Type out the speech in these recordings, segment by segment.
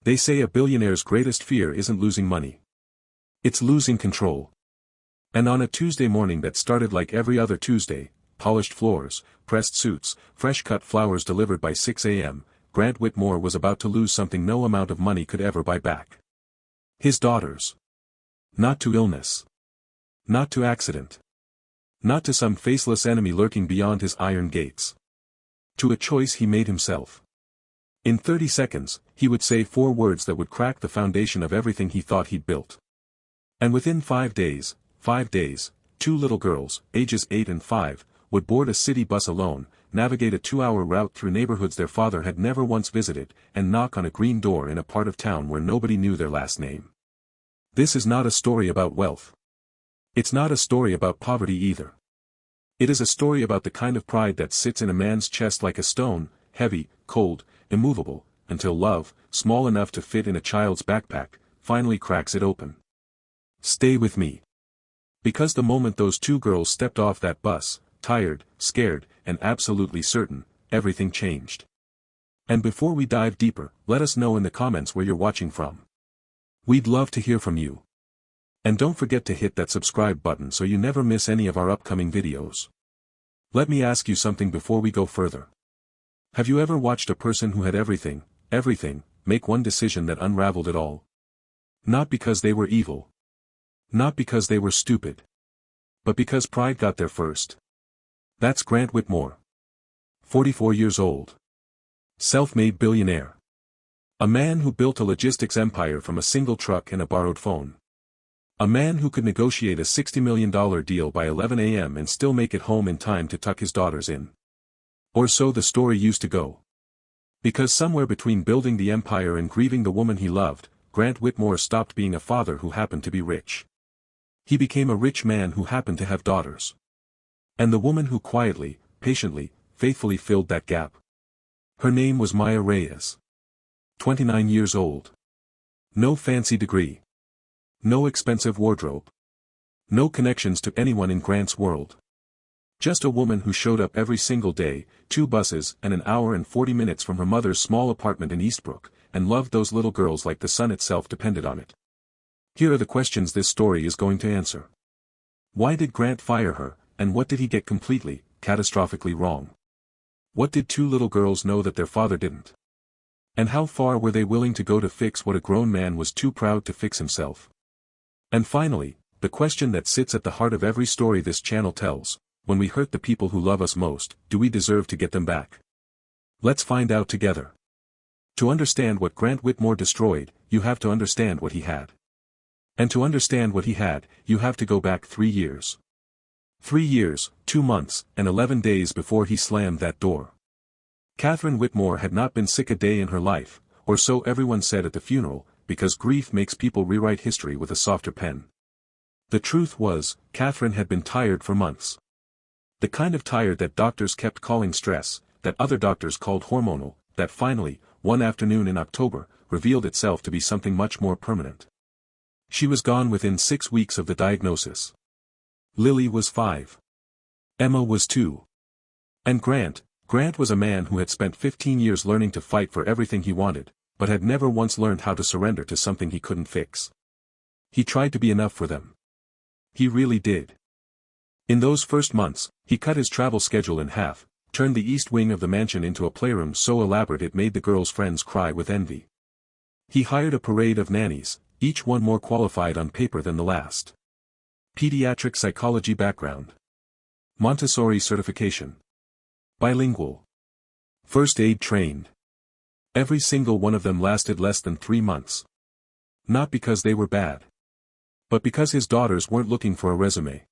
They say a billionaire's greatest fear isn't losing money. It's losing control. And on a Tuesday morning that started like every other Tuesday, polished floors, pressed suits, fresh-cut flowers delivered by 6 a.m., Grant Whitmore was about to lose something no amount of money could ever buy back. His daughters. Not to illness. Not to accident. Not to some faceless enemy lurking beyond his iron gates. To a choice he made himself. In 30 seconds, he would say 4 words that would crack the foundation of everything he thought he'd built. And within 5 days, 2 little girls, ages 8 and 5, would board a city bus alone, navigate a 2-hour route through neighborhoods their father had never once visited, and knock on a green door in a part of town where nobody knew their last name. This is not a story about wealth. It's not a story about poverty either. It is a story about the kind of pride that sits in a man's chest like a stone, heavy, cold, immovable, until love, small enough to fit in a child's backpack, finally cracks it open. Stay with me. Because the moment those 2 girls stepped off that bus, tired, scared, and absolutely certain, everything changed. And before we dive deeper, let us know in the comments where you're watching from. We'd love to hear from you. And don't forget to hit that subscribe button so you never miss any of our upcoming videos. Let me ask you something before we go further. Have you ever watched a person who had everything, make one decision that unraveled it all? Not because they were evil. Not because they were stupid. But because pride got there first. That's Grant Whitmore. 44 years old. Self-made billionaire. A man who built a logistics empire from a single truck and a borrowed phone. A man who could negotiate a $60 million deal by 11 a.m. and still make it home in time to tuck his daughters in. Or so the story used to go. Because somewhere between building the empire and grieving the woman he loved, Grant Whitmore stopped being a father who happened to be rich. He became a rich man who happened to have daughters. And the woman who quietly, patiently, faithfully filled that gap. Her name was Maya Reyes. 29 years old. No fancy degree. No expensive wardrobe. No connections to anyone in Grant's world. Just a woman who showed up every single day, 2 buses and an hour and 40 minutes from her mother's small apartment in Eastbrook, and loved those little girls like the sun itself depended on it. Here are the questions this story is going to answer. Why did Grant fire her, and what did he get completely, catastrophically wrong? What did 2 little girls know that their father didn't? And how far were they willing to go to fix what a grown man was too proud to fix himself? And finally, the question that sits at the heart of every story this channel tells: when we hurt the people who love us most, do we deserve to get them back? Let's find out together. To understand what Grant Whitmore destroyed, you have to understand what he had. And to understand what he had, you have to go back 3 years. 3 years, 2 months, and 11 days before he slammed that door. Catherine Whitmore had not been sick a day in her life, or so everyone said at the funeral, because grief makes people rewrite history with a softer pen. The truth was, Catherine had been tired for months. The kind of tired that doctors kept calling stress, that other doctors called hormonal, that finally, one afternoon in October, revealed itself to be something much more permanent. She was gone within 6 weeks of the diagnosis. Lily was 5. Emma was 2. And Grant was a man who had spent 15 years learning to fight for everything he wanted, but had never once learned how to surrender to something he couldn't fix. He tried to be enough for them. He really did. In those first months, he cut his travel schedule in half, turned the east wing of the mansion into a playroom so elaborate it made the girls' friends cry with envy. He hired a parade of nannies, each one more qualified on paper than the last. Pediatric psychology background. Montessori certification. Bilingual. First aid trained. Every single one of them lasted less than 3 months. Not because they were bad. But because his daughters weren't looking for a resume.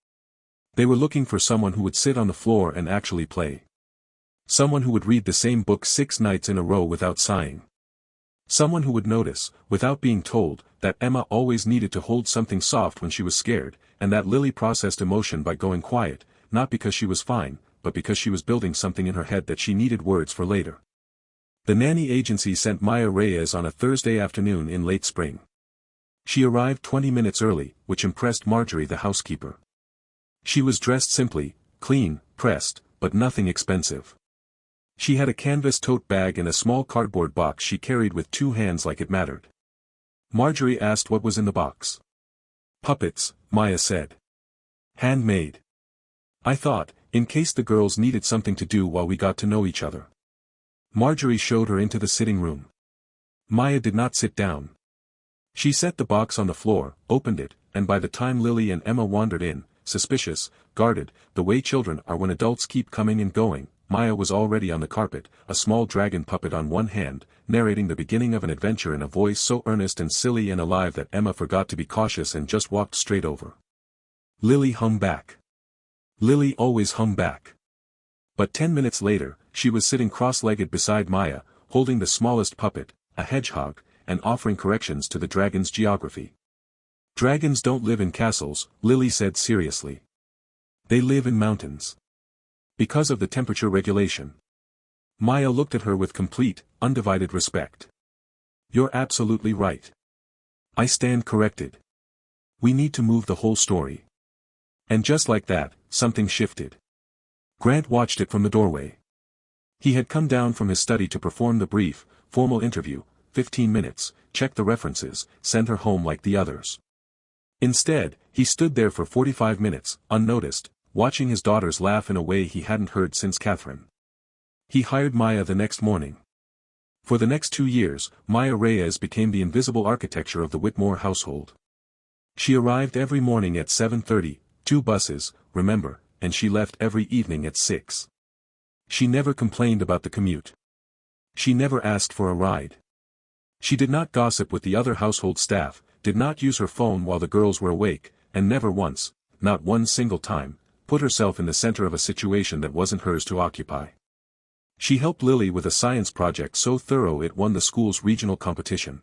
They were looking for someone who would sit on the floor and actually play. Someone who would read the same book 6 nights in a row without sighing. Someone who would notice, without being told, that Emma always needed to hold something soft when she was scared, and that Lily processed emotion by going quiet, not because she was fine, but because she was building something in her head that she needed words for later. The nanny agency sent Maya Reyes on a Thursday afternoon in late spring. She arrived 20 minutes early, which impressed Marjorie the housekeeper. She was dressed simply, clean, pressed, but nothing expensive. She had a canvas tote bag and a small cardboard box she carried with two hands like it mattered. Marjorie asked what was in the box. Puppets, Maya said. Handmade. I thought, in case the girls needed something to do while we got to know each other. Marjorie showed her into the sitting room. Maya did not sit down. She set the box on the floor, opened it, and by the time Lily and Emma wandered in, suspicious, guarded, the way children are when adults keep coming and going, Maya was already on the carpet, a small dragon puppet on one hand, narrating the beginning of an adventure in a voice so earnest and silly and alive that Emma forgot to be cautious and just walked straight over. Lily hung back. Lily always hung back. But 10 minutes later, she was sitting cross-legged beside Maya, holding the smallest puppet, a hedgehog, and offering corrections to the dragon's geography. Dragons don't live in castles, Lily said seriously. They live in mountains. Because of the temperature regulation. Maya looked at her with complete, undivided respect. You're absolutely right. I stand corrected. We need to move the whole story. And just like that, something shifted. Grant watched it from the doorway. He had come down from his study to perform the brief, formal interview, 15 minutes, check the references, send her home like the others. Instead, he stood there for 45 minutes, unnoticed, watching his daughters laugh in a way he hadn't heard since Catherine. He hired Maya the next morning. For the next 2 years, Maya Reyes became the invisible architecture of the Whitmore household. She arrived every morning at 7:30, 2 buses, remember, and she left every evening at 6. She never complained about the commute. She never asked for a ride. She did not gossip with the other household staff, did not use her phone while the girls were awake, and never once, not one single time, put herself in the center of a situation that wasn't hers to occupy. She helped Lily with a science project so thorough it won the school's regional competition.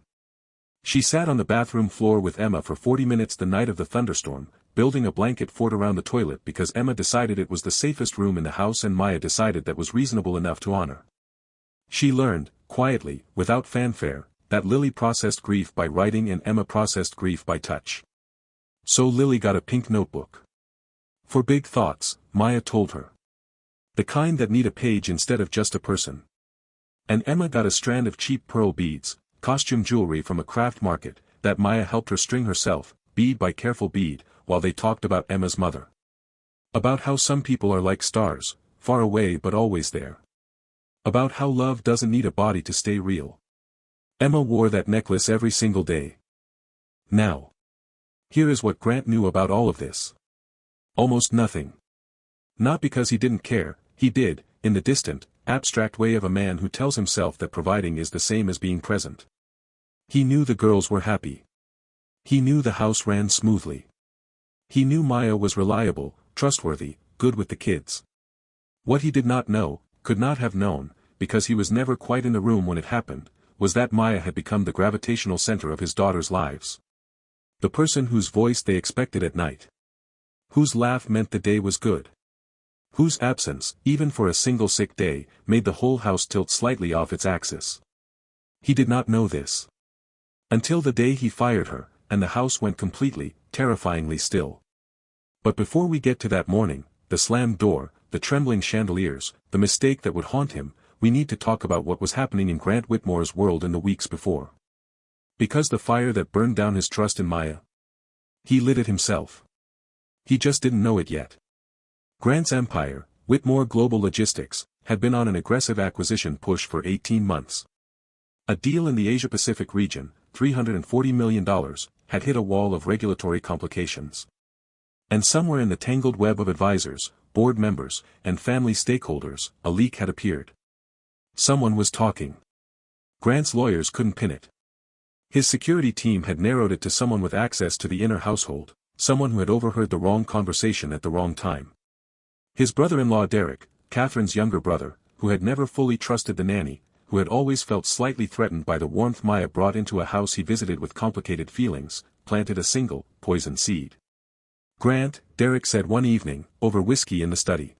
She sat on the bathroom floor with Emma for 40 minutes the night of the thunderstorm, building a blanket fort around the toilet because Emma decided it was the safest room in the house and Maya decided that was reasonable enough to honor. She learned, quietly, without fanfare, that Lily processed grief by writing and Emma processed grief by touch. So Lily got a pink notebook. For big thoughts, Maya told her. The kind that need a page instead of just a person. And Emma got a strand of cheap pearl beads, costume jewelry from a craft market, that Maya helped her string herself, bead by careful bead, while they talked about Emma's mother. About how some people are like stars, far away but always there. About how love doesn't need a body to stay real. Emma wore that necklace every single day. Now. Here is what Grant knew about all of this. Almost nothing. Not because he didn't care, he did, in the distant, abstract way of a man who tells himself that providing is the same as being present. He knew the girls were happy. He knew the house ran smoothly. He knew Maya was reliable, trustworthy, good with the kids. What he did not know, could not have known, because he was never quite in the room when it happened, was that Maya had become the gravitational center of his daughters' lives. The person whose voice they expected at night. Whose laugh meant the day was good. Whose absence, even for a single sick day, made the whole house tilt slightly off its axis. He did not know this. Until the day he fired her, and the house went completely, terrifyingly still. But before we get to that morning, the slammed door, the trembling chandeliers, the mistake that would haunt him, we need to talk about what was happening in Grant Whitmore's world in the weeks before. Because the fire that burned down his trust in Maya. He lit it himself. He just didn't know it yet. Grant's empire, Whitmore Global Logistics, had been on an aggressive acquisition push for 18 months. A deal in the Asia-Pacific region, $340 million, had hit a wall of regulatory complications. And somewhere in the tangled web of advisors, board members, and family stakeholders, a leak had appeared. Someone was talking. Grant's lawyers couldn't pin it. His security team had narrowed it to someone with access to the inner household, someone who had overheard the wrong conversation at the wrong time. His brother-in-law Derek, Catherine's younger brother, who had never fully trusted the nanny, who had always felt slightly threatened by the warmth Maya brought into a house he visited with complicated feelings, planted a single, poison seed. Grant, Derek said one evening, over whiskey in the study.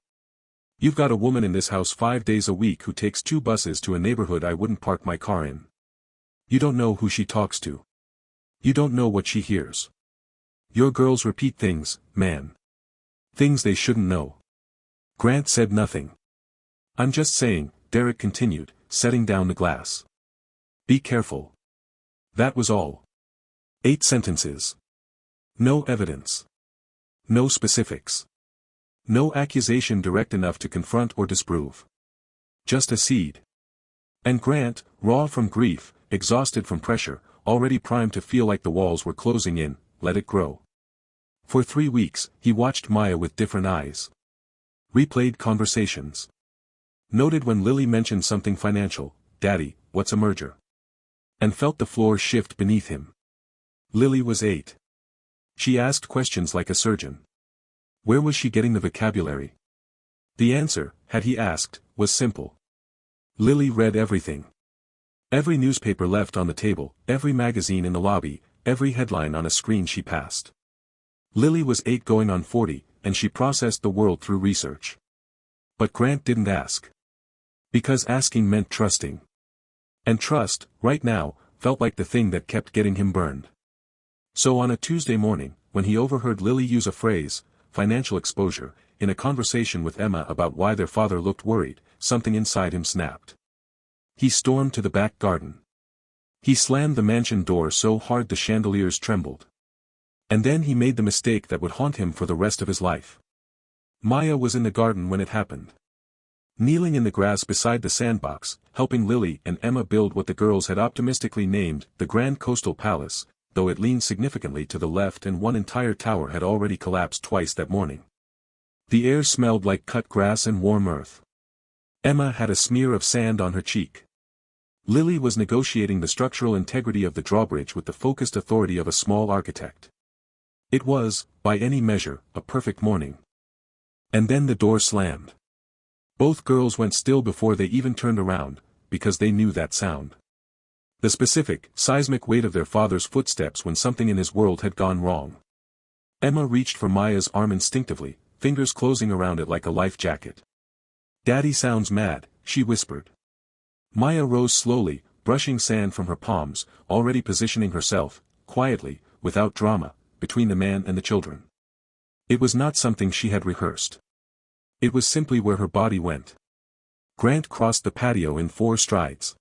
You've got a woman in this house 5 days a week who takes 2 buses to a neighborhood I wouldn't park my car in. You don't know who she talks to. You don't know what she hears. Your girls repeat things, man. Things they shouldn't know. Grant said nothing. I'm just saying, Derek continued, setting down the glass. Be careful. That was all. 8 sentences. No evidence. No specifics. No accusation direct enough to confront or disprove. Just a seed. And Grant, raw from grief, exhausted from pressure, already primed to feel like the walls were closing in, let it grow. For 3 weeks, he watched Maya with different eyes. Replayed conversations. Noted when Lily mentioned something financial, Daddy, what's a merger? And felt the floor shift beneath him. Lily was 8. She asked questions like a surgeon. Where was she getting the vocabulary? The answer, had he asked, was simple. Lily read everything. Every newspaper left on the table, every magazine in the lobby, every headline on a screen she passed. Lily was 8 going on 40, and she processed the world through research. But Grant didn't ask. Because asking meant trusting. And trust, right now, felt like the thing that kept getting him burned. So on a Tuesday morning, when he overheard Lily use a phrase, financial exposure, in a conversation with Emma about why their father looked worried, something inside him snapped. He stormed to the back garden. He slammed the mansion door so hard the chandeliers trembled. And then he made the mistake that would haunt him for the rest of his life. Maya was in the garden when it happened. Kneeling in the grass beside the sandbox, helping Lily and Emma build what the girls had optimistically named the Grand Coastal Palace, though it leaned significantly to the left and one entire tower had already collapsed twice that morning. The air smelled like cut grass and warm earth. Emma had a smear of sand on her cheek. Lily was negotiating the structural integrity of the drawbridge with the focused authority of a small architect. It was, by any measure, a perfect morning. And then the door slammed. Both girls went still before they even turned around, because they knew that sound. The specific, seismic weight of their father's footsteps when something in his world had gone wrong. Emma reached for Maya's arm instinctively, fingers closing around it like a life jacket. Daddy sounds mad, she whispered. Maya rose slowly, brushing sand from her palms, already positioning herself, quietly, without drama, between the man and the children. It was not something she had rehearsed. It was simply where her body went. Grant crossed the patio in 4 strides.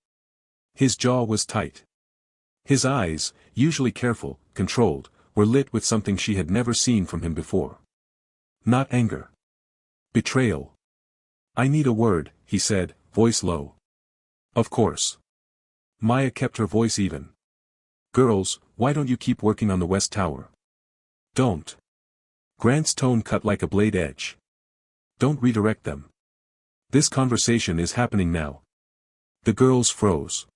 His jaw was tight. His eyes, usually careful, controlled, were lit with something she had never seen from him before. Not anger. Betrayal. I need a word, he said, voice low. Of course. Maya kept her voice even. Girls, why don't you keep working on the West Tower? Don't. Grant's tone cut like a blade edge. Don't redirect them. This conversation is happening now. The girls froze.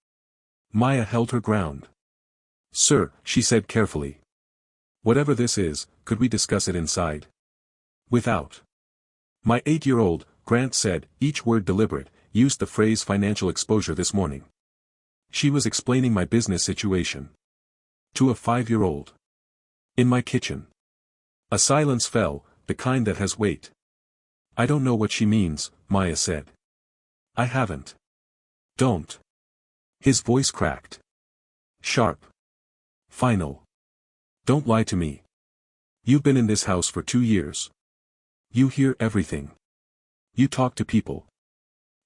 Maya held her ground. Sir, she said carefully. Whatever this is, could we discuss it inside? Without. My 8-year-old, Grant said, each word deliberate, used the phrase financial exposure this morning. She was explaining my business situation. To a 5-year-old. In my kitchen. A silence fell, the kind that has weight. I don't know what she means, Maya said. I haven't. Don't. His voice cracked. Sharp. Final. Don't lie to me. You've been in this house for 2 years. You hear everything. You talk to people.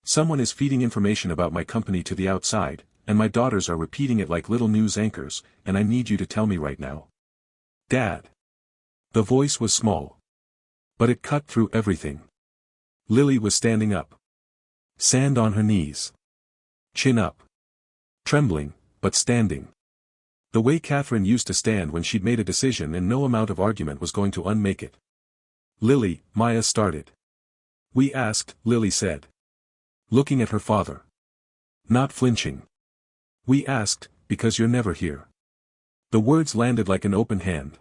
Someone is feeding information about my company to the outside, and my daughters are repeating it like little news anchors, and I need you to tell me right now. Dad. The voice was small. But it cut through everything. Lily was standing up. Sand on her knees. Chin up. Trembling, but standing. The way Catherine used to stand when she'd made a decision and no amount of argument was going to unmake it. Lily, Maya started. We asked, Lily said. Looking at her father. Not flinching. We asked, because you're never here. The words landed like an open hand.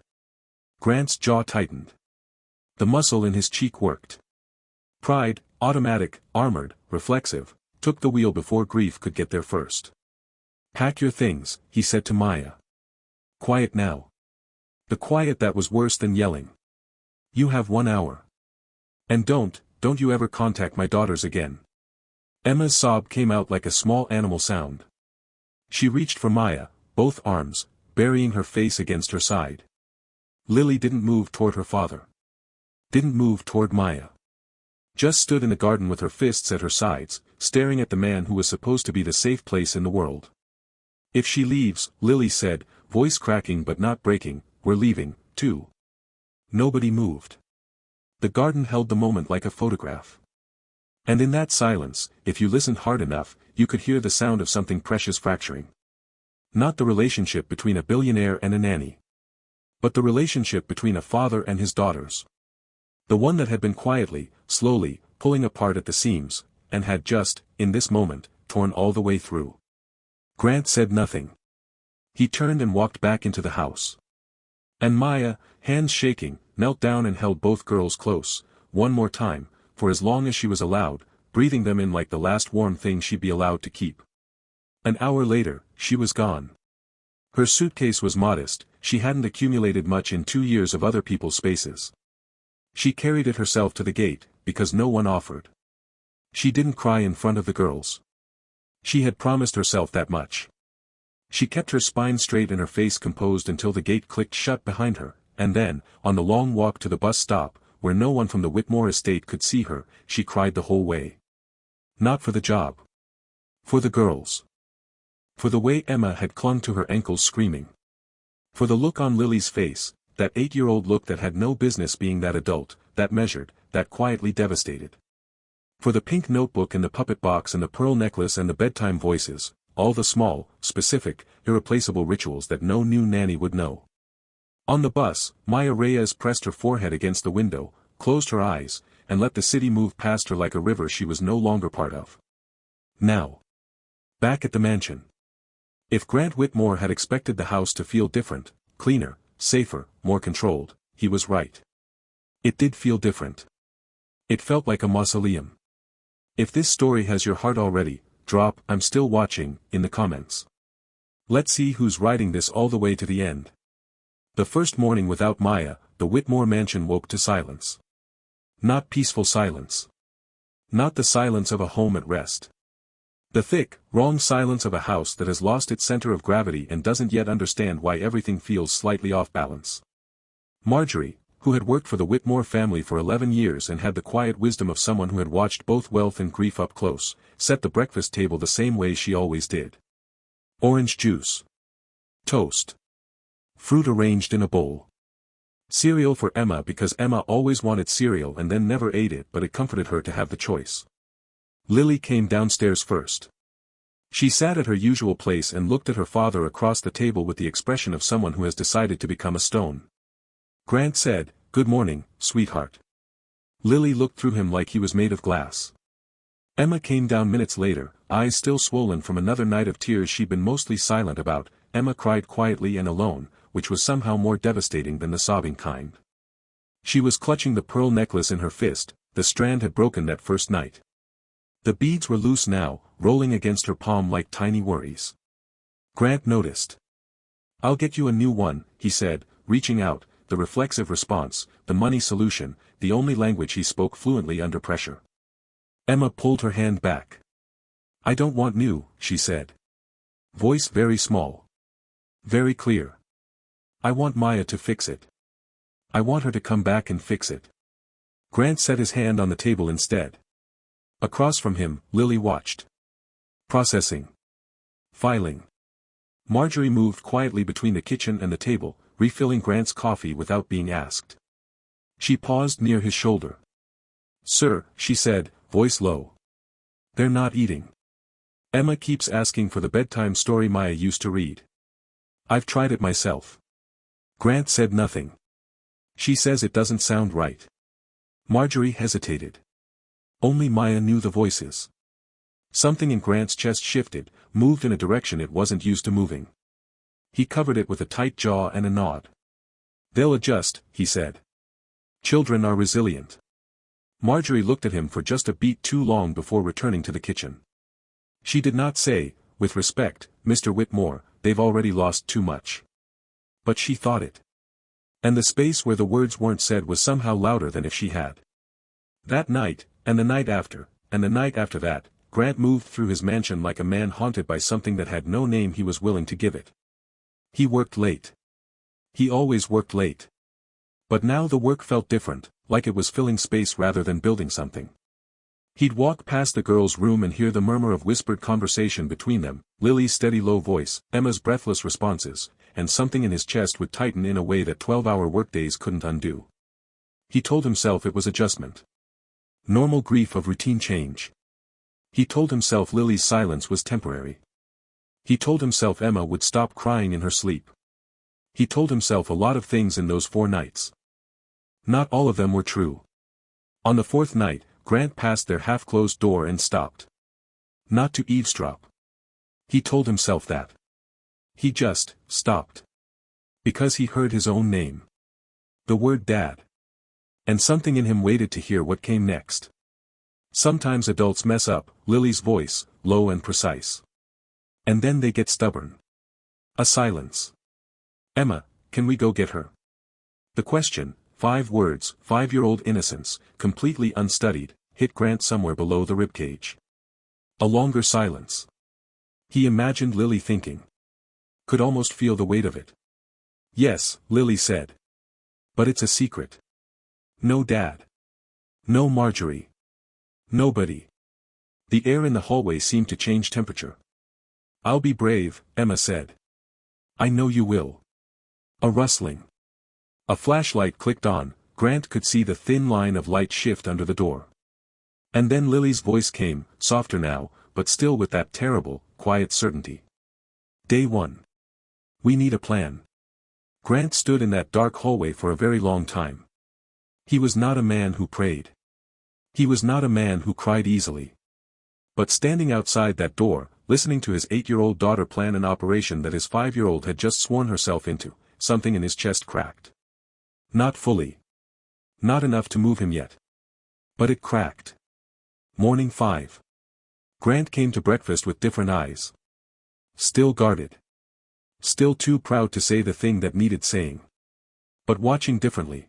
Grant's jaw tightened. The muscle in his cheek worked. Pride, automatic, armored, reflexive, took the wheel before grief could get there first. Pack your things, he said to Maya. Quiet now. The quiet that was worse than yelling. You have 1 hour. And don't you ever contact my daughters again. Emma's sob came out like a small animal sound. She reached for Maya, both arms, burying her face against her side. Lily didn't move toward her father. Didn't move toward Maya. Just stood in the garden with her fists at her sides, staring at the man who was supposed to be the safe place in the world. "If she leaves," Lily said, voice cracking but not breaking, "we're leaving, too." Nobody moved. The garden held the moment like a photograph. And in that silence, if you listened hard enough, you could hear the sound of something precious fracturing. Not the relationship between a billionaire and a nanny, but the relationship between a father and his daughters. The one that had been quietly, slowly, pulling apart at the seams, and had just, in this moment, torn all the way through. Grant said nothing. He turned and walked back into the house. And Maya, hands shaking, knelt down and held both girls close, one more time, for as long as she was allowed, breathing them in like the last warm thing she'd be allowed to keep. An hour later, she was gone. Her suitcase was modest, she hadn't accumulated much in 2 years of other people's spaces. She carried it herself to the gate, because no one offered. She didn't cry in front of the girls. She had promised herself that much. She kept her spine straight and her face composed until the gate clicked shut behind her, and then, on the long walk to the bus stop, where no one from the Whitmore estate could see her, she cried the whole way. Not for the job. For the girls. For the way Emma had clung to her ankles screaming. For the look on Lily's face, that 8-year-old look that had no business being that adult, that measured, that quietly devastated. For the pink notebook and the puppet box and the pearl necklace and the bedtime voices, all the small, specific, irreplaceable rituals that no new nanny would know. On the bus, Maya Reyes pressed her forehead against the window, closed her eyes, and let the city move past her like a river she was no longer part of. Now. Back at the mansion. If Grant Whitmore had expected the house to feel different, cleaner, safer, more controlled, he was right. It did feel different. It felt like a mausoleum. If this story has your heart already, drop "I'm still watching" in the comments. Let's see who's writing this all the way to the end. The first morning without Maya, the Whitmore mansion woke to silence. Not peaceful silence. Not the silence of a home at rest. The thick, wrong silence of a house that has lost its center of gravity and doesn't yet understand why everything feels slightly off balance. Marjorie, who had worked for the Whitmore family for 11 years and had the quiet wisdom of someone who had watched both wealth and grief up close, set the breakfast table the same way she always did. Orange juice. Toast. Fruit arranged in a bowl. Cereal for Emma because Emma always wanted cereal and then never ate it, but it comforted her to have the choice. Lily came downstairs first. She sat at her usual place and looked at her father across the table with the expression of someone who has decided to become a stone. Grant said, "Good morning, sweetheart." Lily looked through him like he was made of glass. Emma came down minutes later, eyes still swollen from another night of tears she'd been mostly silent about. Emma cried quietly and alone, which was somehow more devastating than the sobbing kind. She was clutching the pearl necklace in her fist, the strand had broken that first night. The beads were loose now, rolling against her palm like tiny worries. Grant noticed. "I'll get you a new one," he said, reaching out, the reflexive response, the money solution, the only language he spoke fluently under pressure. Emma pulled her hand back. "I don't want new," she said. Voice very small. Very clear. "I want Maya to fix it. I want her to come back and fix it." Grant set his hand on the table instead. Across from him, Lily watched. Processing. Filing. Marjorie moved quietly between the kitchen and the table, refilling Grant's coffee without being asked. She paused near his shoulder. "Sir," she said, voice low. "They're not eating. Emma keeps asking for the bedtime story Maya used to read. I've tried it myself." Grant said nothing. "She says it doesn't sound right." Marjorie hesitated. Only Maya knew the voices. Something in Grant's chest shifted, moved in a direction it wasn't used to moving. He covered it with a tight jaw and a nod. "They'll adjust," he said. "Children are resilient." Marjorie looked at him for just a beat too long before returning to the kitchen. She did not say, "With respect, Mr. Whitmore, they've already lost too much." But she thought it. And the space where the words weren't said was somehow louder than if she had. That night, and the night after, and the night after that, Grant moved through his mansion like a man haunted by something that had no name he was willing to give it. He worked late. He always worked late. But now the work felt different, like it was filling space rather than building something. He'd walk past the girls' room and hear the murmur of whispered conversation between them, Lily's steady low voice, Emma's breathless responses, and something in his chest would tighten in a way that 12-hour workdays couldn't undo. He told himself it was adjustment. Normal grief of routine change. He told himself Lily's silence was temporary. He told himself Emma would stop crying in her sleep. He told himself a lot of things in those 4 nights. Not all of them were true. On the 4th night, Grant passed their half-closed door and stopped. Not to eavesdrop. He told himself that. He just stopped. Because he heard his own name. The word Dad. And something in him waited to hear what came next. Sometimes adults mess up, Lily's voice, low and precise. And then they get stubborn. A silence. Emma, can we go get her? The question, 5 words, 5-year-old innocence, completely unstudied, hit Grant somewhere below the ribcage. A longer silence. He imagined Lily thinking. Could almost feel the weight of it. Yes, Lily said. But it's a secret. No Dad. No Marjorie. Nobody. The air in the hallway seemed to change temperature. I'll be brave, Emma said. I know you will. A rustling. A flashlight clicked on, Grant could see the thin line of light shift under the door. And then Lily's voice came, softer now, but still with that terrible, quiet certainty. Day 1. We need a plan. Grant stood in that dark hallway for a very long time. He was not a man who prayed. He was not a man who cried easily. But standing outside that door, listening to his 8-year-old daughter plan an operation that his 5-year-old had just sworn herself into, something in his chest cracked. Not fully. Not enough to move him yet. But it cracked. Morning 5. Grant came to breakfast with different eyes. Still guarded. Still too proud to say the thing that needed saying. But watching differently.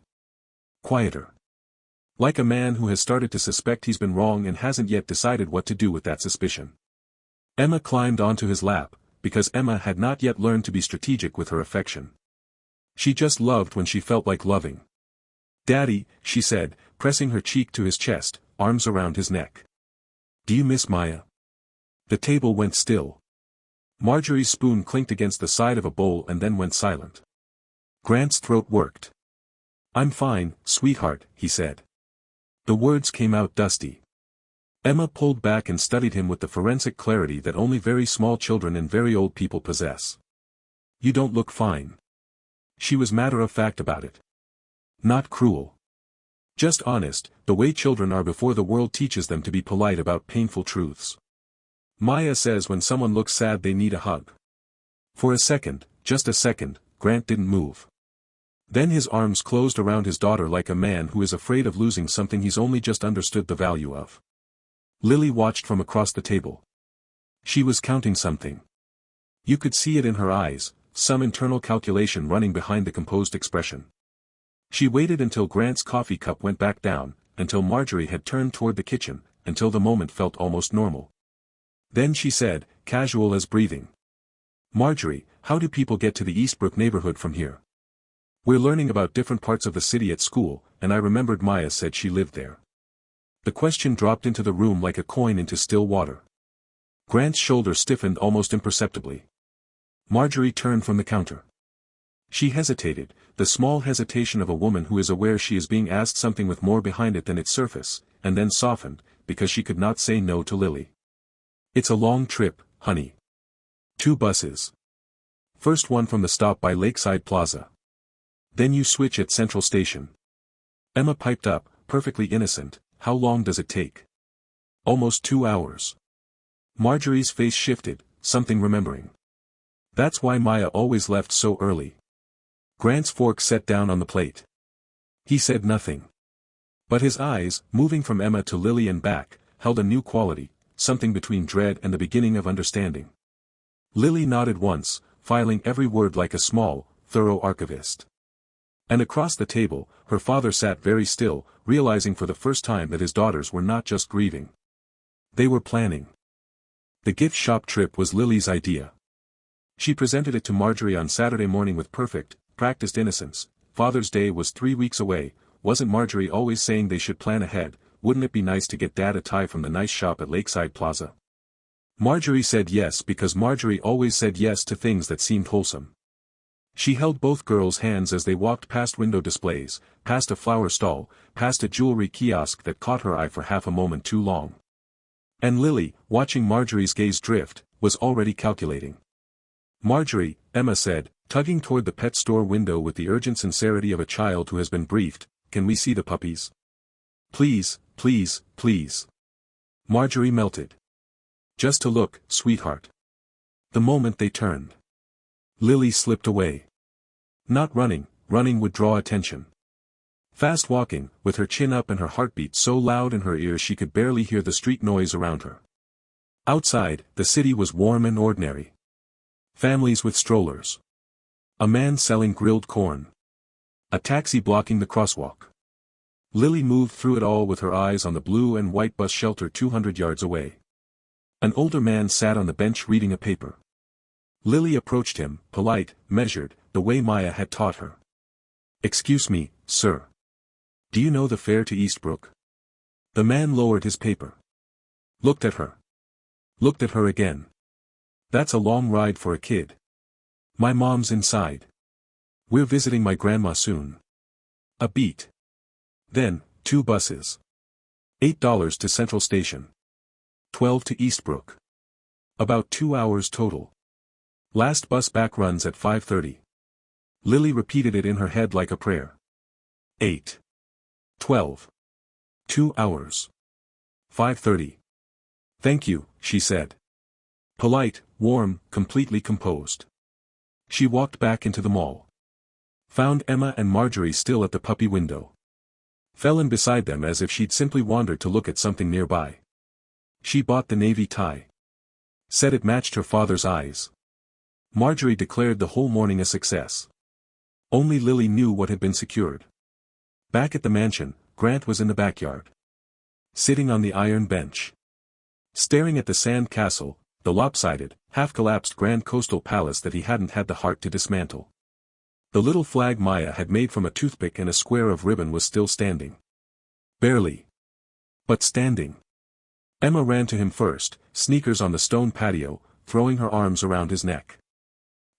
Quieter. Like a man who has started to suspect he's been wrong and hasn't yet decided what to do with that suspicion. Emma climbed onto his lap, because Emma had not yet learned to be strategic with her affection. She just loved when she felt like loving. Daddy, she said, pressing her cheek to his chest, arms around his neck. Do you miss Maya? The table went still. Marjorie's spoon clinked against the side of a bowl and then went silent. Grant's throat worked. I'm fine, sweetheart, he said. The words came out dusty. Emma pulled back and studied him with the forensic clarity that only very small children and very old people possess. You don't look fine. She was matter-of-fact about it. Not cruel. Just honest, the way children are before the world teaches them to be polite about painful truths. Maya says when someone looks sad they need a hug. For a second, just a second, Grant didn't move. Then his arms closed around his daughter like a man who is afraid of losing something he's only just understood the value of. Lily watched from across the table. She was counting something. You could see it in her eyes, some internal calculation running behind the composed expression. She waited until Grant's coffee cup went back down, until Marjorie had turned toward the kitchen, until the moment felt almost normal. Then she said, casual as breathing. Marjorie, how do people get to the Eastbrook neighborhood from here? We're learning about different parts of the city at school, and I remembered Maya said she lived there. The question dropped into the room like a coin into still water. Grant's shoulder stiffened almost imperceptibly. Marjorie turned from the counter. She hesitated, the small hesitation of a woman who is aware she is being asked something with more behind it than its surface, and then softened, because she could not say no to Lily. It's a long trip, honey. 2 buses. First one from the stop by Lakeside Plaza. Then you switch at Central Station. Emma piped up, perfectly innocent, how long does it take? Almost 2 hours. Marjorie's face shifted, something remembering. That's why Maya always left so early. Grant's fork set down on the plate. He said nothing. But his eyes, moving from Emma to Lily and back, held a new quality, something between dread and the beginning of understanding. Lily nodded once, filing every word like a small, thorough archivist. And across the table, her father sat very still, realizing for the first time that his daughters were not just grieving. They were planning. The gift shop trip was Lily's idea. She presented it to Marjorie on Saturday morning with perfect, practiced innocence. Father's Day was 3 weeks away, wasn't Marjorie always saying they should plan ahead, wouldn't it be nice to get Dad a tie from the nice shop at Lakeside Plaza? Marjorie said yes because Marjorie always said yes to things that seemed wholesome. She held both girls' hands as they walked past window displays, past a flower stall, past a jewelry kiosk that caught her eye for half a moment too long. And Lily, watching Marjorie's gaze drift, was already calculating. "Marjorie," Emma said, tugging toward the pet store window with the urgent sincerity of a child who has been briefed, "can we see the puppies? Please, please, please." Marjorie melted. "Just to look, sweetheart." The moment they turned, Lily slipped away. Not running, running would draw attention. Fast walking, with her chin up and her heartbeat so loud in her ears she could barely hear the street noise around her. Outside, the city was warm and ordinary. Families with strollers. A man selling grilled corn. A taxi blocking the crosswalk. Lily moved through it all with her eyes on the blue and white bus shelter 200 yards away. An older man sat on the bench reading a paper. Lily approached him, polite, measured, the way Maya had taught her. "Excuse me, sir. Do you know the fare to Eastbrook?" The man lowered his paper. Looked at her. Looked at her again. "That's a long ride for a kid. My mom's inside. We're visiting my grandma soon." A beat. Then, 2 buses. $8 to Central Station. 12 to Eastbrook. About 2 hours total. Last bus back runs at 5:30. Lily repeated it in her head like a prayer. 8. 12. 2 hours. 5:30. "Thank you," she said. Polite, warm, completely composed. She walked back into the mall. Found Emma and Marjorie still at the puppy window. Fell in beside them as if she'd simply wandered to look at something nearby. She bought the navy tie. Said it matched her father's eyes. Marjorie declared the whole morning a success. Only Lily knew what had been secured. Back at the mansion, Grant was in the backyard. Sitting on the iron bench. Staring at the sand castle, the lopsided, half-collapsed grand coastal palace that he hadn't had the heart to dismantle. The little flag Maya had made from a toothpick and a square of ribbon was still standing. Barely. But standing. Emma ran to him first, sneakers on the stone patio, throwing her arms around his neck.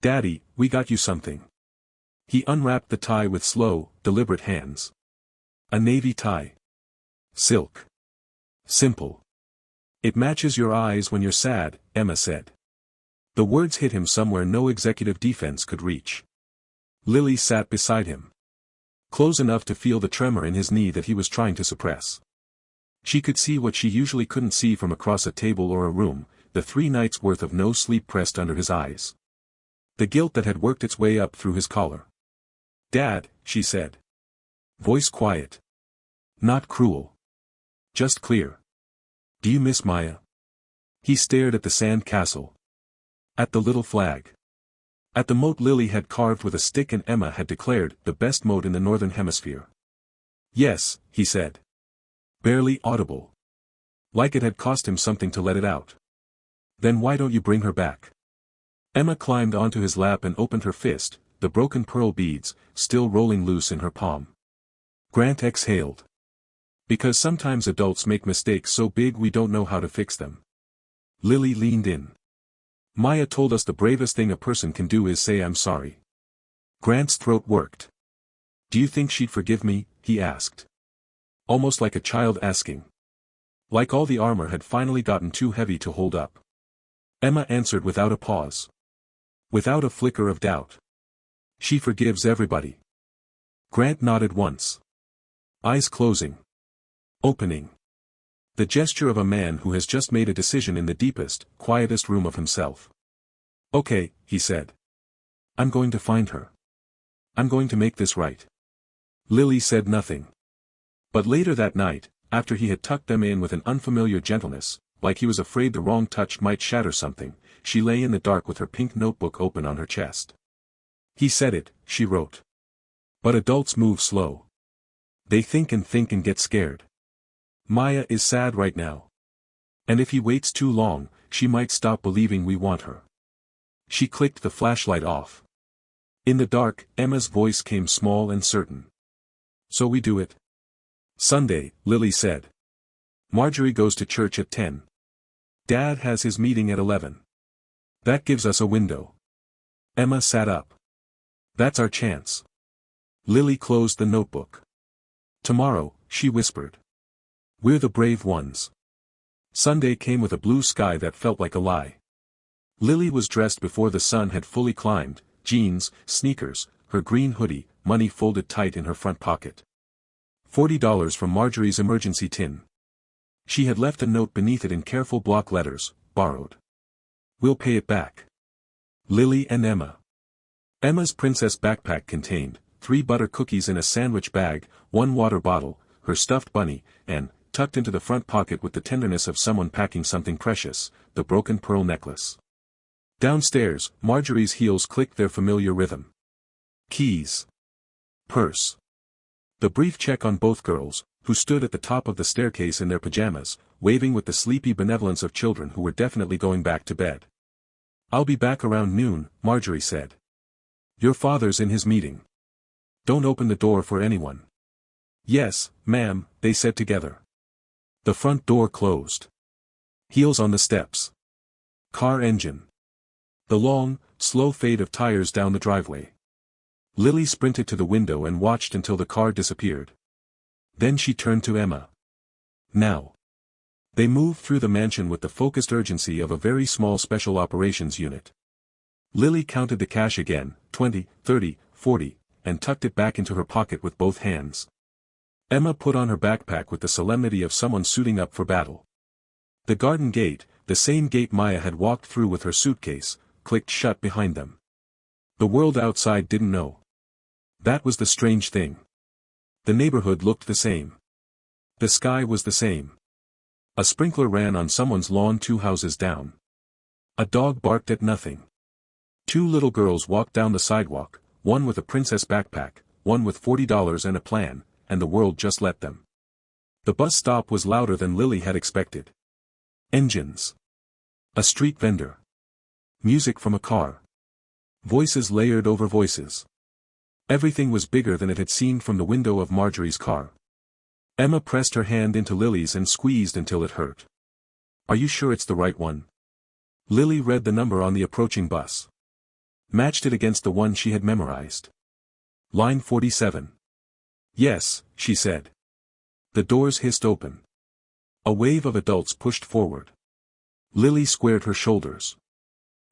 "Daddy, we got you something." He unwrapped the tie with slow, deliberate hands. A navy tie. Silk. Simple. "It matches your eyes when you're sad," Emma said. The words hit him somewhere no executive defense could reach. Lily sat beside him. Close enough to feel the tremor in his knee that he was trying to suppress. She could see what she usually couldn't see from across a table or a room, the 3 nights' worth of no sleep pressed under his eyes. The guilt that had worked its way up through his collar. "Dad," she said. Voice quiet. Not cruel. Just clear. "Do you miss Maya?" He stared at the sand castle. At the little flag. At the moat Lily had carved with a stick and Emma had declared the best moat in the northern hemisphere. "Yes," he said. Barely audible. Like it had cost him something to let it out. "Then why don't you bring her back?" Emma climbed onto his lap and opened her fist, the broken pearl beads, still rolling loose in her palm. Grant exhaled. "Because sometimes adults make mistakes so big we don't know how to fix them." Lily leaned in. "Maya told us the bravest thing a person can do is say I'm sorry." Grant's throat worked. "Do you think she'd forgive me?" he asked. Almost like a child asking. Like all the armor had finally gotten too heavy to hold up. Emma answered without a pause. Without a flicker of doubt. "She forgives everybody." Grant nodded once. Eyes closing. Opening. The gesture of a man who has just made a decision in the deepest, quietest room of himself. "Okay," he said. "I'm going to find her. I'm going to make this right." Lily said nothing. But later that night, after he had tucked them in with an unfamiliar gentleness, like he was afraid the wrong touch might shatter something, she lay in the dark with her pink notebook open on her chest. "He said it," she wrote. "But adults move slow. They think and get scared. Maya is sad right now. And if he waits too long, she might stop believing we want her." She clicked the flashlight off. In the dark, Emma's voice came small and certain. "So we do it." "Sunday," Lily said. Marjorie goes to church at 10. Dad has his meeting at 11. That gives us a window. Emma sat up. That's our chance. Lily closed the notebook. Tomorrow, she whispered. We're the brave ones. Sunday came with a blue sky that felt like a lie. Lily was dressed before the sun had fully climbed, jeans, sneakers, her green hoodie, money folded tight in her front pocket. $40 from Marjorie's emergency tin. She had left a note beneath it in careful block letters, borrowed. We'll pay it back. Lily and Emma. Emma's princess backpack contained 3 butter cookies in a sandwich bag, 1 water bottle, her stuffed bunny, and, tucked into the front pocket with the tenderness of someone packing something precious, the broken pearl necklace. Downstairs, Marjorie's heels clicked their familiar rhythm. Keys. Purse. The brief check on both girls, who stood at the top of the staircase in their pajamas, waving with the sleepy benevolence of children who were definitely going back to bed. I'll be back around noon, Marjorie said. Your father's in his meeting. Don't open the door for anyone. Yes, ma'am, they said together. The front door closed. Heels on the steps. Car engine. The long, slow fade of tires down the driveway. Lily sprinted to the window and watched until the car disappeared. Then she turned to Emma. Now. They moved through the mansion with the focused urgency of a very small special operations unit. Lily counted the cash again, 20, 30, 40, and tucked it back into her pocket with both hands. Emma put on her backpack with the solemnity of someone suiting up for battle. The garden gate, the same gate Maya had walked through with her suitcase, clicked shut behind them. The world outside didn't know. That was the strange thing. The neighborhood looked the same. The sky was the same. A sprinkler ran on someone's lawn 2 houses down. A dog barked at nothing. 2 little girls walked down the sidewalk, one with a princess backpack, one with $40 and a plan, and the world just let them. The bus stop was louder than Lily had expected. Engines. A street vendor. Music from a car. Voices layered over voices. Everything was bigger than it had seemed from the window of Marjorie's car. Emma pressed her hand into Lily's and squeezed until it hurt. Are you sure it's the right one? Lily read the number on the approaching bus. Matched it against the one she had memorized. Line 47. Yes, she said. The doors hissed open. A wave of adults pushed forward. Lily squared her shoulders.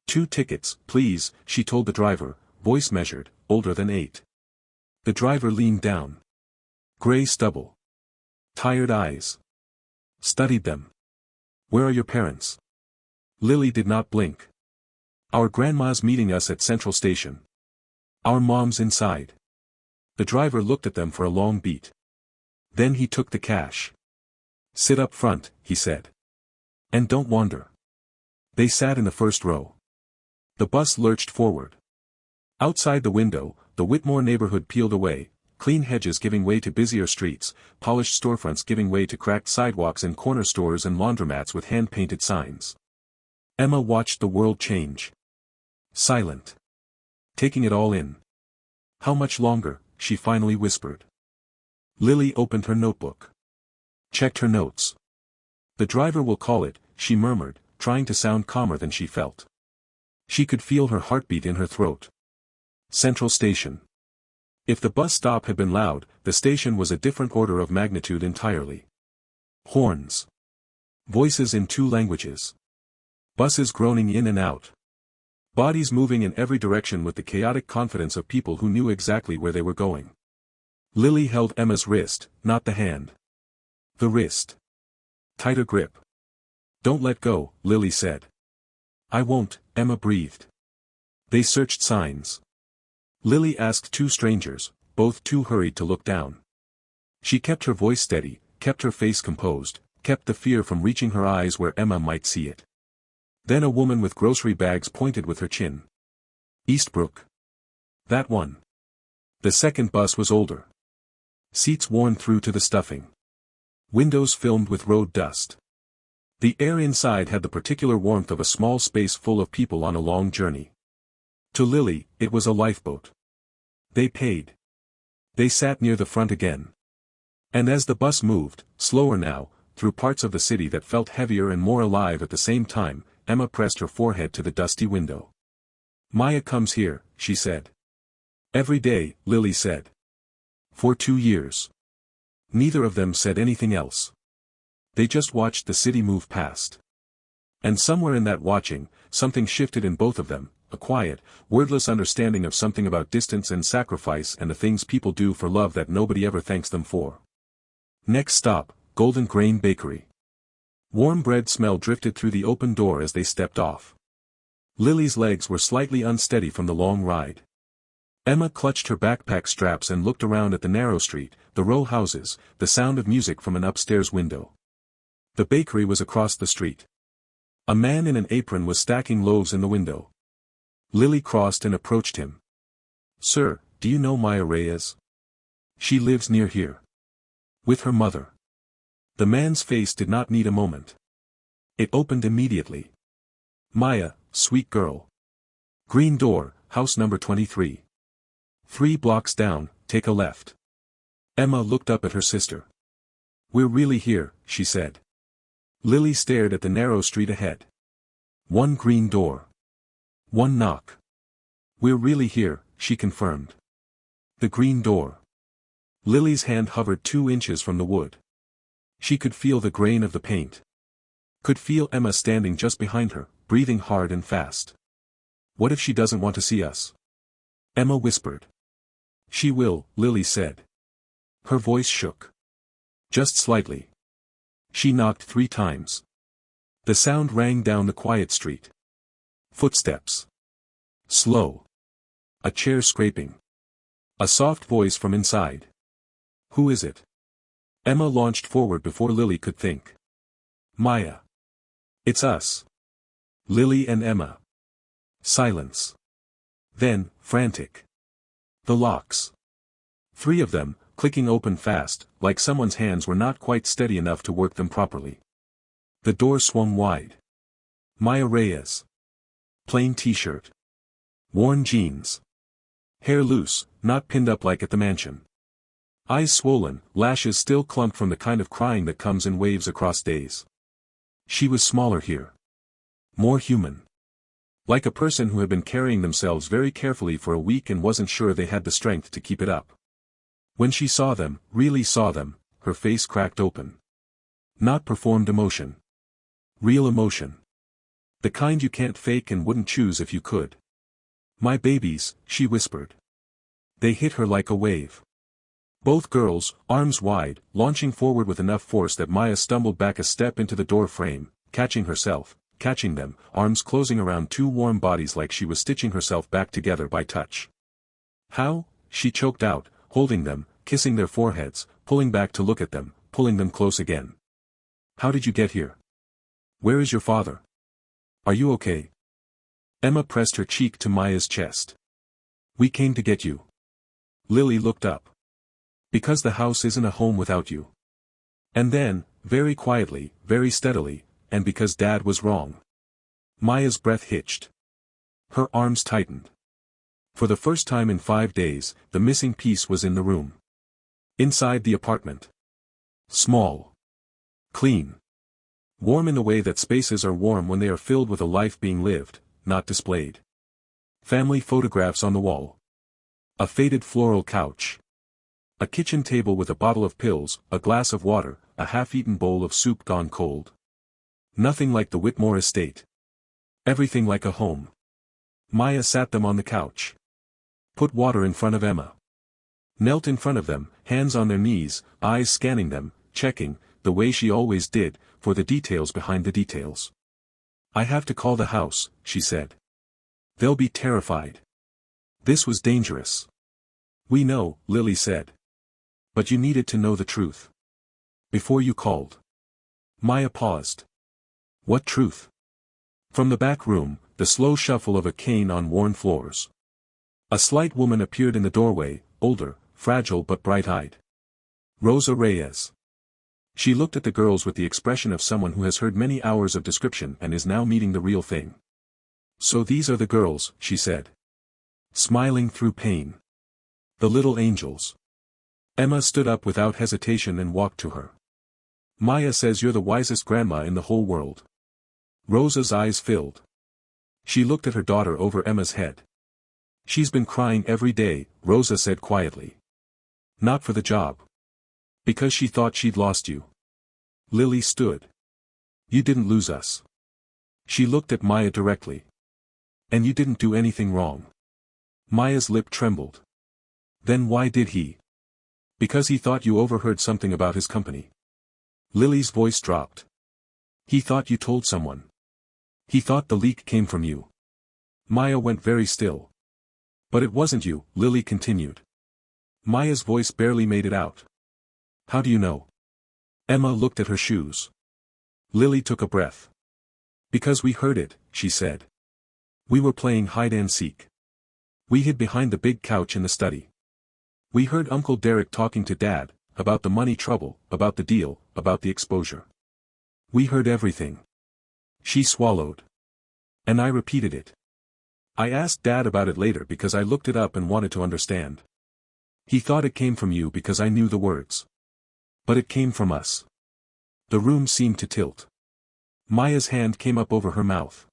2 tickets, please, she told the driver, voice measured, older than 8. The driver leaned down. Gray stubble. Tired eyes. Studied them. Where are your parents? Lily did not blink. Our grandma's meeting us at Central Station. Our mom's inside. The driver looked at them for a long beat. Then he took the cash. Sit up front, he said. And don't wander. They sat in the first row. The bus lurched forward. Outside the window, the Whitmore neighborhood peeled away, clean hedges giving way to busier streets, polished storefronts giving way to cracked sidewalks and corner stores and laundromats with hand-painted signs. Emma watched the world change. Silent. Taking it all in. How much longer, she finally whispered. Lily opened her notebook. Checked her notes. The driver will call it, she murmured, trying to sound calmer than she felt. She could feel her heartbeat in her throat. Central Station. If the bus stop had been loud, the station was a different order of magnitude entirely. Horns. Voices in 2 languages. Buses groaning in and out. Bodies moving in every direction with the chaotic confidence of people who knew exactly where they were going. Lily held Emma's wrist, not the hand. The wrist. Tighter grip. Don't let go, Lily said. I won't, Emma breathed. They searched signs. Lily asked 2 strangers, both too hurried to look down. She kept her voice steady, kept her face composed, kept the fear from reaching her eyes where Emma might see it. Then a woman with grocery bags pointed with her chin. Eastbrook. That one. The second bus was older. Seats worn through to the stuffing. Windows filmed with road dust. The air inside had the particular warmth of a small space full of people on a long journey. To Lily, it was a lifeboat. They paid. They sat near the front again. And as the bus moved, slower now, through parts of the city that felt heavier and more alive at the same time. Emma pressed her forehead to the dusty window. Maya comes here, she said. Every day, Lily said. For 2 years. Neither of them said anything else. They just watched the city move past. And somewhere in that watching, something shifted in both of them, a quiet, wordless understanding of something about distance and sacrifice and the things people do for love that nobody ever thanks them for. Next stop, Golden Grain Bakery. Warm bread smell drifted through the open door as they stepped off. Lily's legs were slightly unsteady from the long ride. Emma clutched her backpack straps and looked around at the narrow street, the row houses, the sound of music from an upstairs window. The bakery was across the street. A man in an apron was stacking loaves in the window. Lily crossed and approached him. Sir, do you know Maya Reyes? She lives near here. With her mother. The man's face did not need a moment. It opened immediately. Maya, sweet girl. Green door, house number 23. 3 blocks down, take a left. Emma looked up at her sister. We're really here, she said. Lily stared at the narrow street ahead. 1 green door. 1 knock. We're really here, she confirmed. The green door. Lily's hand hovered 2 inches from the wood. She could feel the grain of the paint. Could feel Emma standing just behind her, breathing hard and fast. What if she doesn't want to see us? Emma whispered. She will, Lily said. Her voice shook. Just slightly. She knocked 3 times. The sound rang down the quiet street. Footsteps. Slow. A chair scraping. A soft voice from inside. Who is it? Emma launched forward before Lily could think. Maya. It's us. Lily and Emma. Silence. Then, frantic. The locks. 3 of them, clicking open fast, like someone's hands were not quite steady enough to work them properly. The door swung wide. Maya Reyes. Plain t-shirt. Worn jeans. Hair loose, not pinned up like at the mansion. Eyes swollen, lashes still clumped from the kind of crying that comes in waves across days. She was smaller here. More human. Like a person who had been carrying themselves very carefully for a week and wasn't sure they had the strength to keep it up. When she saw them, really saw them, her face cracked open. Not performed emotion. Real emotion. The kind you can't fake and wouldn't choose if you could. My babies, she whispered. They hit her like a wave. Both girls, arms wide, launching forward with enough force that Maya stumbled back a step into the door frame, catching herself, catching them, arms closing around 2 warm bodies like she was stitching herself back together by touch. How? She choked out, holding them, kissing their foreheads, pulling back to look at them, pulling them close again. How did you get here? Where is your father? Are you okay? Emma pressed her cheek to Maya's chest. We came to get you. Lily looked up. Because the house isn't a home without you. And then, very quietly, very steadily, and because Dad was wrong. Maya's breath hitched. Her arms tightened. For the first time in 5 days, the missing piece was in the room. Inside the apartment. Small. Clean. Warm in the way that spaces are warm when they are filled with a life being lived, not displayed. Family photographs on the wall. A faded floral couch. A kitchen table with a bottle of pills, a glass of water, a half-eaten bowl of soup gone cold. Nothing like the Whitmore estate. Everything like a home. Maya sat them on the couch. Put water in front of Emma. Knelt in front of them, hands on their knees, eyes scanning them, checking, the way she always did, for the details behind the details. I have to call the house, she said. They'll be terrified. This was dangerous. We know, Lily said. But you needed to know the truth. Before you called. Maya paused. What truth? From the back room, the slow shuffle of a cane on worn floors. A slight woman appeared in the doorway, older, fragile but bright-eyed. Rosa Reyes. She looked at the girls with the expression of someone who has heard many hours of description and is now meeting the real thing. So these are the girls, she said. Smiling through pain. The little angels. Emma stood up without hesitation and walked to her. Maya says you're the wisest grandma in the whole world. Rosa's eyes filled. She looked at her daughter over Emma's head. She's been crying every day, Rosa said quietly. Not for the job. Because she thought she'd lost you. Lily stood. You didn't lose us. She looked at Maya directly. And you didn't do anything wrong. Maya's lip trembled. Then why did he? Because he thought you overheard something about his company. Lily's voice dropped. He thought you told someone. He thought the leak came from you. Maya went very still. But it wasn't you, Lily continued. Maya's voice barely made it out. How do you know? Emma looked at her shoes. Lily took a breath. Because we heard it, she said. We were playing hide and seek. We hid behind the big couch in the study. We heard Uncle Derek talking to Dad, about the money trouble, about the deal, about the exposure. We heard everything. She swallowed. And I repeated it. I asked Dad about it later because I looked it up and wanted to understand. He thought it came from you because I knew the words. But it came from us. The room seemed to tilt. Maya's hand came up over her mouth.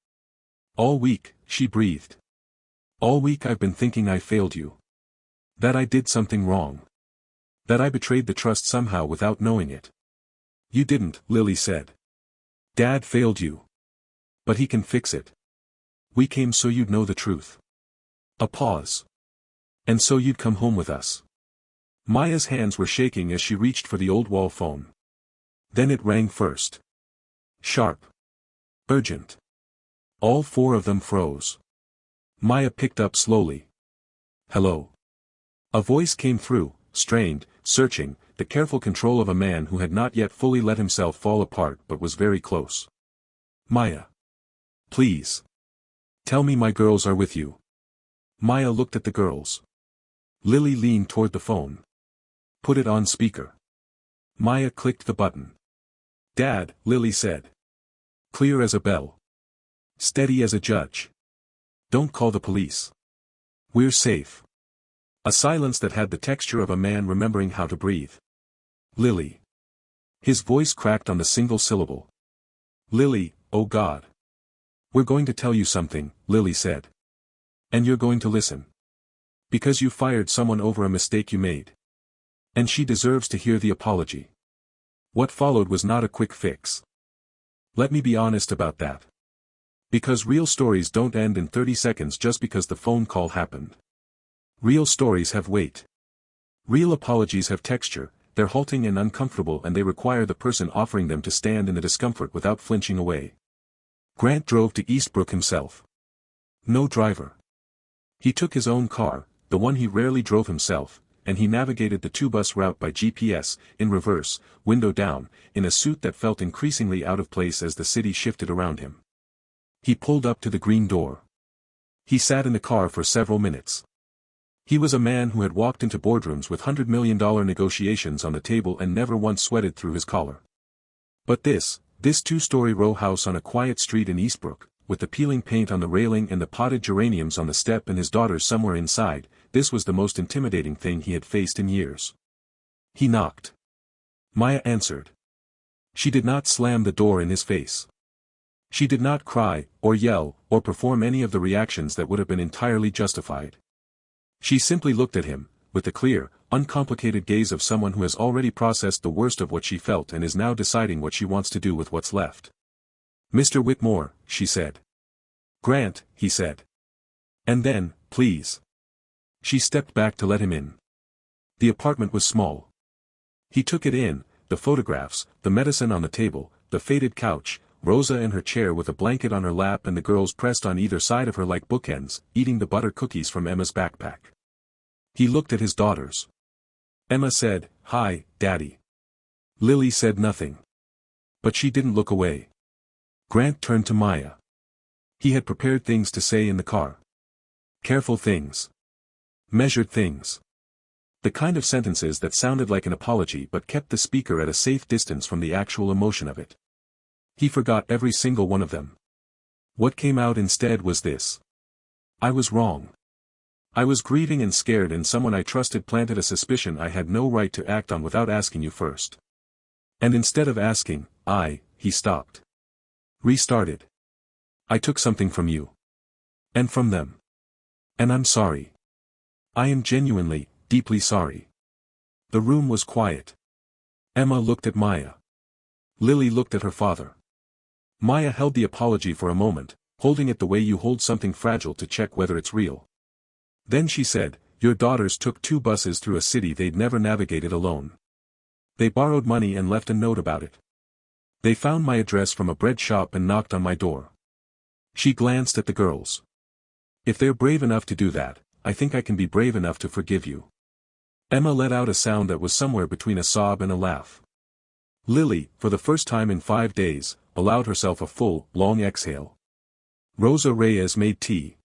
All week, she breathed. All week I've been thinking I failed you. That I did something wrong. That I betrayed the trust somehow without knowing it. You didn't, Lily said. Dad failed you. But he can fix it. We came so you'd know the truth. A pause. And so you'd come home with us. Maya's hands were shaking as she reached for the old wall phone. Then it rang first. Sharp. Urgent. All four of them froze. Maya picked up slowly. Hello. A voice came through, strained, searching, the careful control of a man who had not yet fully let himself fall apart but was very close. Maya. Please. Tell me my girls are with you. Maya looked at the girls. Lily leaned toward the phone. Put it on speaker. Maya clicked the button. Dad, Lily said. Clear as a bell. Steady as a judge. Don't call the police. We're safe. A silence that had the texture of a man remembering how to breathe. Lily. His voice cracked on the single syllable. Lily, oh God. We're going to tell you something, Lily said. And you're going to listen. Because you fired someone over a mistake you made. And she deserves to hear the apology. What followed was not a quick fix. Let me be honest about that. Because real stories don't end in 30 seconds just because the phone call happened. Real stories have weight. Real apologies have texture, they're halting and uncomfortable and they require the person offering them to stand in the discomfort without flinching away. Grant drove to Eastbrook himself. No driver. He took his own car, the one he rarely drove himself, and he navigated the two-bus route by GPS, in reverse, window down, in a suit that felt increasingly out of place as the city shifted around him. He pulled up to the green door. He sat in the car for several minutes. He was a man who had walked into boardrooms with $100 million negotiations on the table and never once sweated through his collar. But this two-story row house on a quiet street in Eastbrook, with the peeling paint on the railing and the potted geraniums on the step and his daughters somewhere inside, this was the most intimidating thing he had faced in years. He knocked. Maya answered. She did not slam the door in his face. She did not cry, or yell, or perform any of the reactions that would have been entirely justified. She simply looked at him, with the clear, uncomplicated gaze of someone who has already processed the worst of what she felt and is now deciding what she wants to do with what's left. Mr. Whitmore, she said. Grant, he said. And then, please. She stepped back to let him in. The apartment was small. He took it in, the photographs, the medicine on the table, the faded couch, Rosa in her chair with a blanket on her lap and the girls pressed on either side of her like bookends, eating the butter cookies from Emma's backpack. He looked at his daughters. Emma said, "Hi, Daddy." Lily said nothing. But she didn't look away. Grant turned to Maya. He had prepared things to say in the car. Careful things. Measured things. The kind of sentences that sounded like an apology but kept the speaker at a safe distance from the actual emotion of it. He forgot every single one of them. What came out instead was this. I was wrong. I was grieving and scared and someone I trusted planted a suspicion I had no right to act on without asking you first. And instead of asking, he stopped. Restarted. I took something from you. And from them. And I'm sorry. I am genuinely, deeply sorry. The room was quiet. Emma looked at Maya. Lily looked at her father. Maya held the apology for a moment, holding it the way you hold something fragile to check whether it's real. Then she said, your daughters took 2 buses through a city they'd never navigated alone. They borrowed money and left a note about it. They found my address from a bread shop and knocked on my door. She glanced at the girls. If they're brave enough to do that, I think I can be brave enough to forgive you. Emma let out a sound that was somewhere between a sob and a laugh. Lily, for the first time in 5 days, allowed herself a full, long exhale. Rosa Reyes made tea.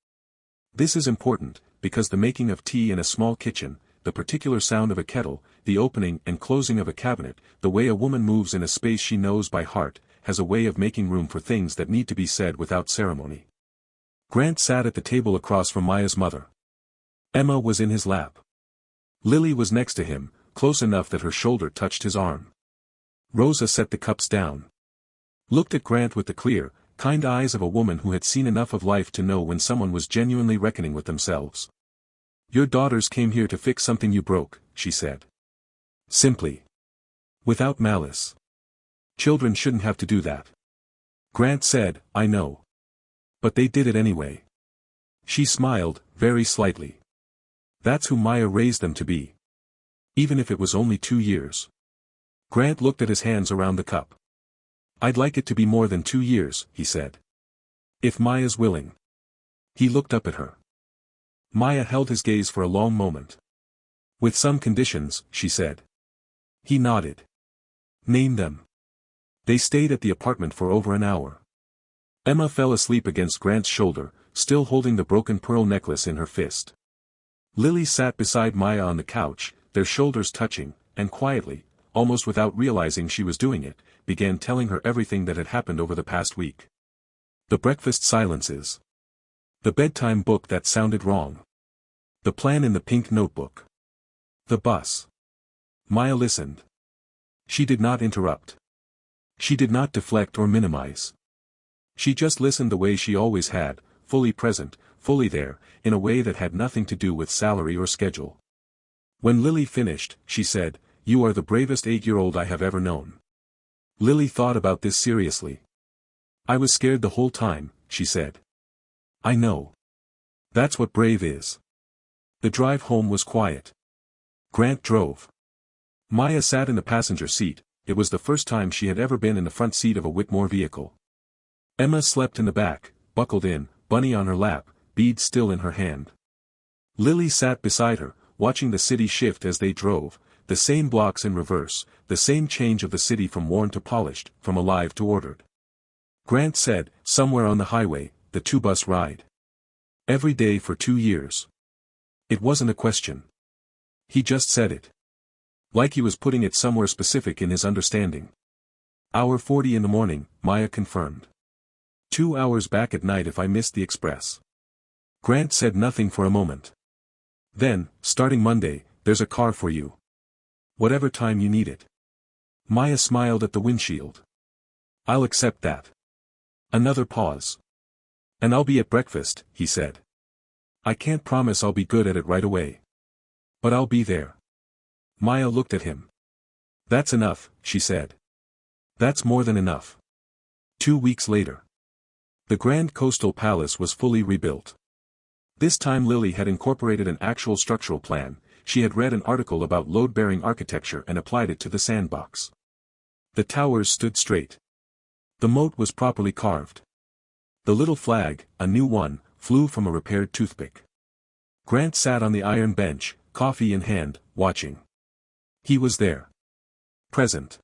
This is important, because the making of tea in a small kitchen, the particular sound of a kettle, the opening and closing of a cabinet, the way a woman moves in a space she knows by heart, has a way of making room for things that need to be said without ceremony. Grant sat at the table across from Maya's mother. Emma was in his lap. Lily was next to him, close enough that her shoulder touched his arm. Rosa set the cups down. Looked at Grant with the clear, kind eyes of a woman who had seen enough of life to know when someone was genuinely reckoning with themselves. Your daughters came here to fix something you broke, she said. Simply. Without malice. Children shouldn't have to do that. Grant said, I know. But they did it anyway. She smiled, very slightly. That's who Maya raised them to be. Even if it was only 2 years. Grant looked at his hands around the cup. I'd like it to be more than 2 years, he said. If Maya's willing. He looked up at her. Maya held his gaze for a long moment. With some conditions, she said. He nodded. Name them. They stayed at the apartment for over an hour. Emma fell asleep against Grant's shoulder, still holding the broken pearl necklace in her fist. Lily sat beside Maya on the couch, their shoulders touching, and quietly, almost without realizing she was doing it, began telling her everything that had happened over the past week. The breakfast silences. The bedtime book that sounded wrong. The plan in the pink notebook. The bus. Maya listened. She did not interrupt. She did not deflect or minimize. She just listened the way she always had, fully present, fully there, in a way that had nothing to do with salary or schedule. When Lily finished, she said, You are the bravest 8-year-old I have ever known. Lily thought about this seriously. I was scared the whole time, she said. I know. That's what brave is. The drive home was quiet. Grant drove. Maya sat in the passenger seat. It was the first time she had ever been in the front seat of a Whitmore vehicle. Emma slept in the back, buckled in, bunny on her lap, beads still in her hand. Lily sat beside her, watching the city shift as they drove, the same blocks in reverse, the same change of the city from worn to polished, from alive to ordered. Grant said, somewhere on the highway, the 2-bus ride. Every day for 2 years. It wasn't a question. He just said it. Like he was putting it somewhere specific in his understanding. Hour 40 in the morning, Maya confirmed. 2 hours back at night if I missed the express. Grant said nothing for a moment. Then, starting Monday, there's a car for you. Whatever time you need it. Maya smiled at the windshield. I'll accept that. Another pause. And I'll be at breakfast, he said. I can't promise I'll be good at it right away. But I'll be there. Maya looked at him. That's enough, she said. That's more than enough. 2 weeks later. The Grand Coastal Palace was fully rebuilt. This time Lily had incorporated an actual structural plan. She had read an article about load-bearing architecture and applied it to the sandbox. The towers stood straight. The moat was properly carved. The little flag, a new one, flew from a repaired toothpick. Grant sat on the iron bench, coffee in hand, watching. He was there. Present.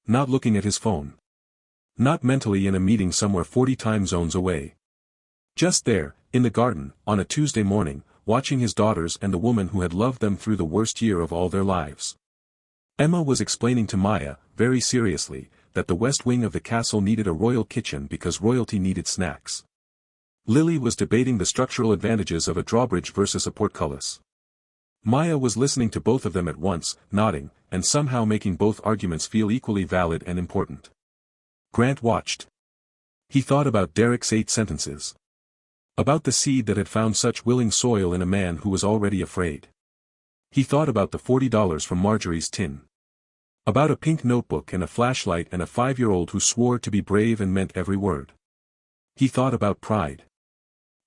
Not looking at his phone. Not mentally in a meeting somewhere 40 time zones away. Just there, in the garden, on a Tuesday morning, watching his daughters and the woman who had loved them through the worst year of all their lives. Emma was explaining to Maya, very seriously, that the west wing of the castle needed a royal kitchen because royalty needed snacks. Lily was debating the structural advantages of a drawbridge versus a portcullis. Maya was listening to both of them at once, nodding, and somehow making both arguments feel equally valid and important. Grant watched. He thought about Derek's 8 sentences. About the seed that had found such willing soil in a man who was already afraid. He thought about the $40 from Marjorie's tin. About a pink notebook and a flashlight and a 5-year-old who swore to be brave and meant every word. He thought about pride.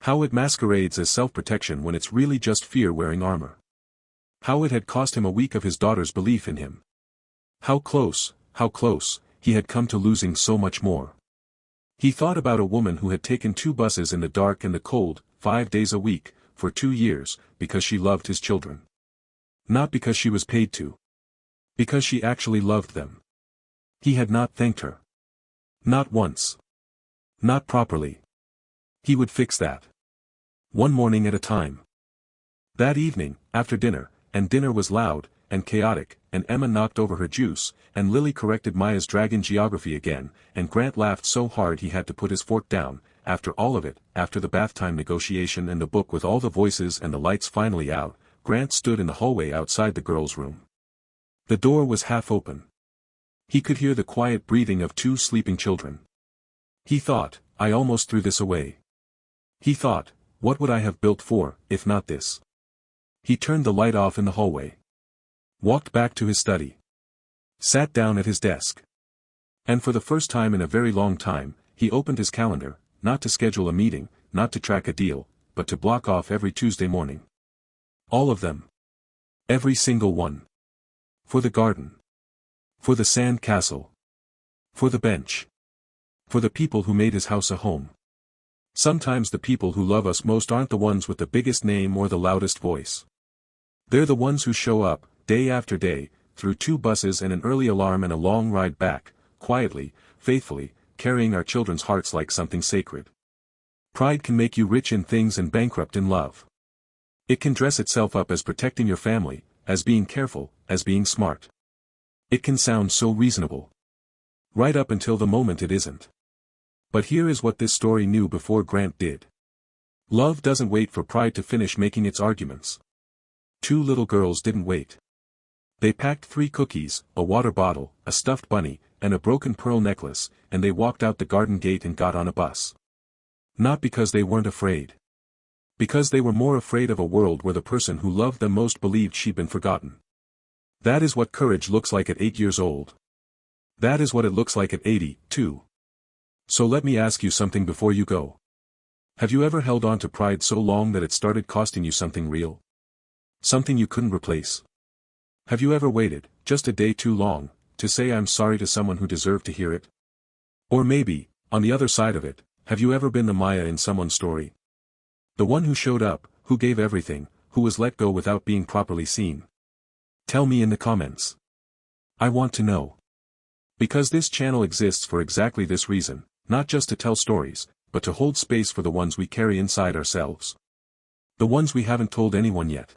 How it masquerades as self-protection when it's really just fear wearing armor. How it had cost him a week of his daughter's belief in him. How close, he had come to losing so much more. He thought about a woman who had taken 2 buses in the dark and the cold, 5 days a week, for 2 years, because she loved his children. Not because she was paid to. Because she actually loved them. He had not thanked her. Not once. Not properly. He would fix that. One morning at a time. That evening, after dinner, and dinner was loud, and chaotic, and Emma knocked over her juice, and Lily corrected Maya's dragon geography again, and Grant laughed so hard he had to put his fork down. After all of it, after the bath time negotiation and the book with all the voices and the lights finally out, Grant stood in the hallway outside the girls' room. The door was half open. He could hear the quiet breathing of 2 sleeping children. He thought, I almost threw this away. He thought, what would I have built for, if not this? He turned the light off in the hallway. Walked back to his study. Sat down at his desk. And for the first time in a very long time, he opened his calendar, not to schedule a meeting, not to track a deal, but to block off every Tuesday morning. All of them. Every single one. For the garden. For the sand castle. For the bench. For the people who made his house a home. Sometimes the people who love us most aren't the ones with the biggest name or the loudest voice. They're the ones who show up, day after day, through 2 buses and an early alarm and a long ride back, quietly, faithfully, carrying our children's hearts like something sacred. Pride can make you rich in things and bankrupt in love. It can dress itself up as protecting your family, as being careful, as being smart. It can sound so reasonable. Right up until the moment it isn't. But here is what this story knew before Grant did. Love doesn't wait for pride to finish making its arguments. 2 little girls didn't wait. They packed 3 cookies, a water bottle, a stuffed bunny, and a broken pearl necklace, and they walked out the garden gate and got on a bus. Not because they weren't afraid. Because they were more afraid of a world where the person who loved them most believed she'd been forgotten. That is what courage looks like at 8 years old. That is what it looks like at 80, too. So let me ask you something before you go. Have you ever held on to pride so long that it started costing you something real? Something you couldn't replace? Have you ever waited, just a day too long, to say I'm sorry to someone who deserved to hear it? Or maybe, on the other side of it, have you ever been the Maya in someone's story? The one who showed up, who gave everything, who was let go without being properly seen? Tell me in the comments. I want to know. Because this channel exists for exactly this reason, not just to tell stories, but to hold space for the ones we carry inside ourselves. The ones we haven't told anyone yet.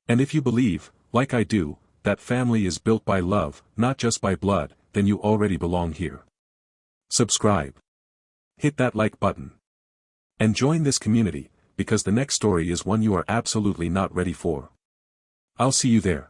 And if you believe, like I do, that family is built by love, not just by blood, then you already belong here. Subscribe. Hit that like button. And join this community, because the next story is one you are absolutely not ready for. I'll see you there.